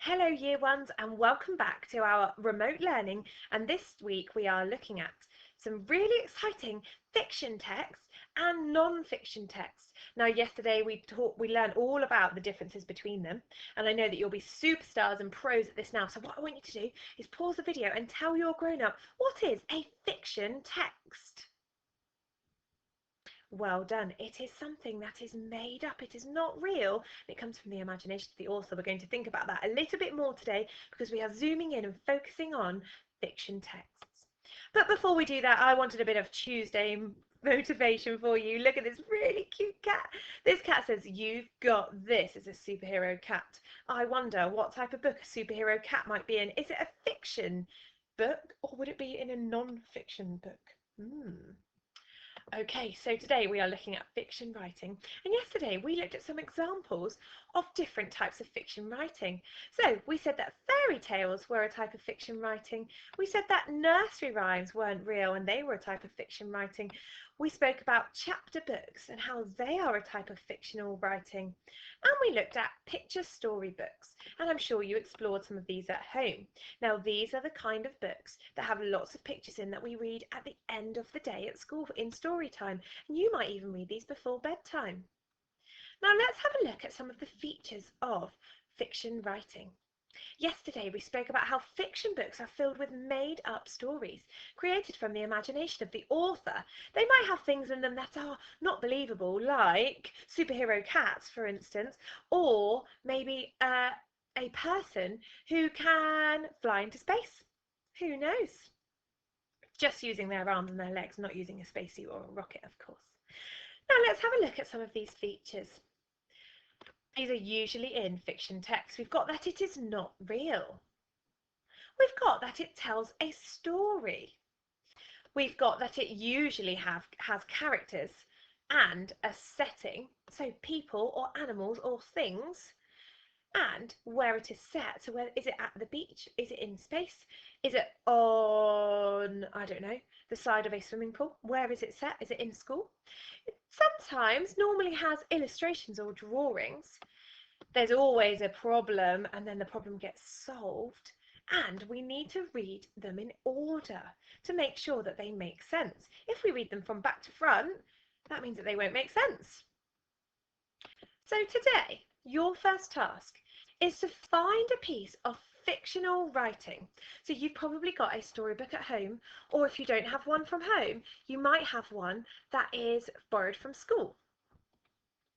Hello Year Ones and welcome back to our remote learning, and this week we are looking at some really exciting fiction text and non-fiction text. Now yesterday we learned all about the differences between them, and I know that you'll be superstars and pros at this now, so what I want you to do is pause the video and tell your grown-up what is a fiction text. Well done. It is something that is made up. It is not real. It comes from the imagination of the author. We're going to think about that a little bit more today because we are zooming in and focusing on fiction texts. But before we do that, I wanted a bit of Tuesday motivation for you. Look at this really cute cat. This cat says, "You've got this." It's a superhero cat. I wonder what type of book a superhero cat might be in. Is it a fiction book or would it be in a non-fiction book? Okay, so today we are looking at fiction writing, and yesterday we looked at some examples of different types of fiction writing. So we said that fairy tales were a type of fiction writing. We said that nursery rhymes weren't real and they were a type of fiction writing. We spoke about chapter books and how they are a type of fictional writing. And we looked at picture story books, and I'm sure you explored some of these at home. Now, these are the kind of books that have lots of pictures in that we read at the end of the day at school in story time, and you might even read these before bedtime. Now, let's have a look at some of the features of fiction writing. Yesterday, we spoke about how fiction books are filled with made-up stories created from the imagination of the author. They might have things in them that are not believable, like superhero cats, for instance, or maybe a person who can fly into space. Who knows? Just using their arms and their legs, not using a spacesuit or a rocket, of course. Now let's have a look at some of these features. These are usually in fiction text. We've got that it is not real. We've got that it tells a story. We've got that it usually has characters and a setting, so people or animals or things, and where it is set. So where is it, at the beach? Is it in space? Is it on, I don't know, the side of a swimming pool? Where is it set? Is it in school? It sometimes normally has illustrations or drawings. There's always a problem and then the problem gets solved, and we need to read them in order to make sure that they make sense. If we read them from back to front, that means that they won't make sense. So today, your first task is to find a piece of fictional writing. So you've probably got a storybook at home, or if you don't have one from home, you might have one that is borrowed from school.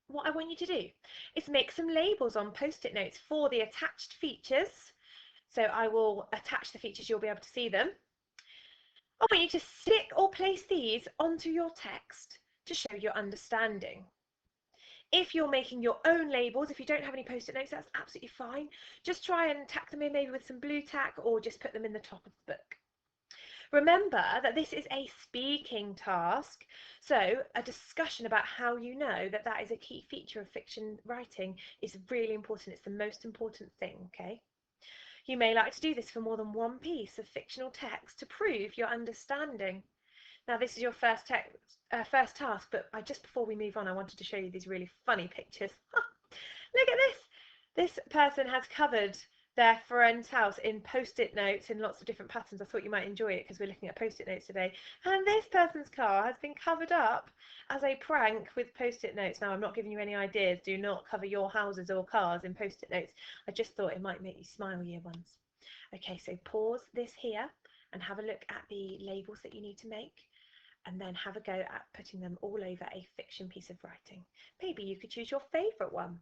What I want you to do is make some labels on post-it notes for the attached features. So I will attach the features, you'll be able to see them. I want you to stick or place these onto your text to show your understanding. If you're making your own labels, if you don't have any post-it notes, that's absolutely fine. Just try and tack them in maybe with some blue tack, or just put them in the top of the book. Remember that this is a speaking task, so a discussion about how you know that that is a key feature of fiction writing is really important. It's the most important thing, okay? You may like to do this for more than one piece of fictional text to prove your understanding. Now, this is your first task, but just before we move on, I wanted to show you these really funny pictures. Look at this. This person has covered their friend's house in post-it notes in lots of different patterns. I thought you might enjoy it because we're looking at post-it notes today. And this person's car has been covered up as a prank with post-it notes. Now, I'm not giving you any ideas. Do not cover your houses or cars in post-it notes. I just thought it might make you smile, year ones. Okay, so pause this here and have a look at the labels that you need to make, and then have a go at putting them all over a fiction piece of writing. Maybe you could choose your favourite one.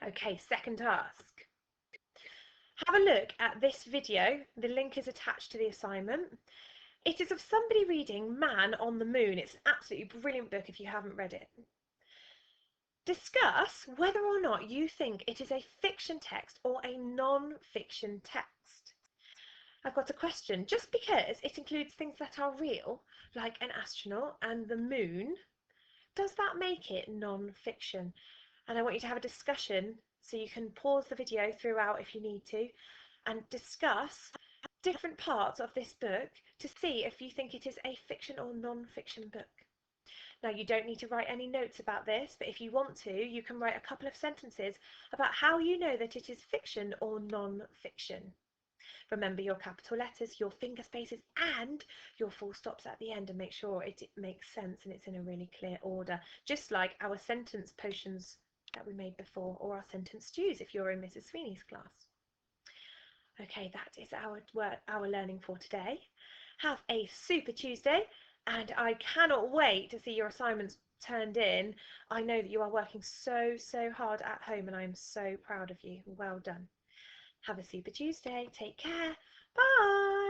Okay, second task. Have a look at this video. The link is attached to the assignment. It is of somebody reading Man on the Moon. It's an absolutely brilliant book if you haven't read it. Discuss whether or not you think it is a fiction text or a non-fiction text. I've got a question. Just because it includes things that are real, like an astronaut and the moon, does that make it non-fiction? And I want you to have a discussion, so you can pause the video throughout if you need to, and discuss different parts of this book to see if you think it is a fiction or non-fiction book. Now, you don't need to write any notes about this, but if you want to, you can write a couple of sentences about how you know that it is fiction or non-fiction. Remember your capital letters, your finger spaces, and your full stops at the end, and make sure it makes sense and it's in a really clear order, just like our sentence potions that we made before, or our sentence stews if you're in Mrs. Sweeney's class. Okay, that is our learning for today. Have a super Tuesday, and I cannot wait to see your assignments turned in. I know that you are working so hard at home, and I am so proud of you. Well done. Have a super Tuesday. Take care. Bye.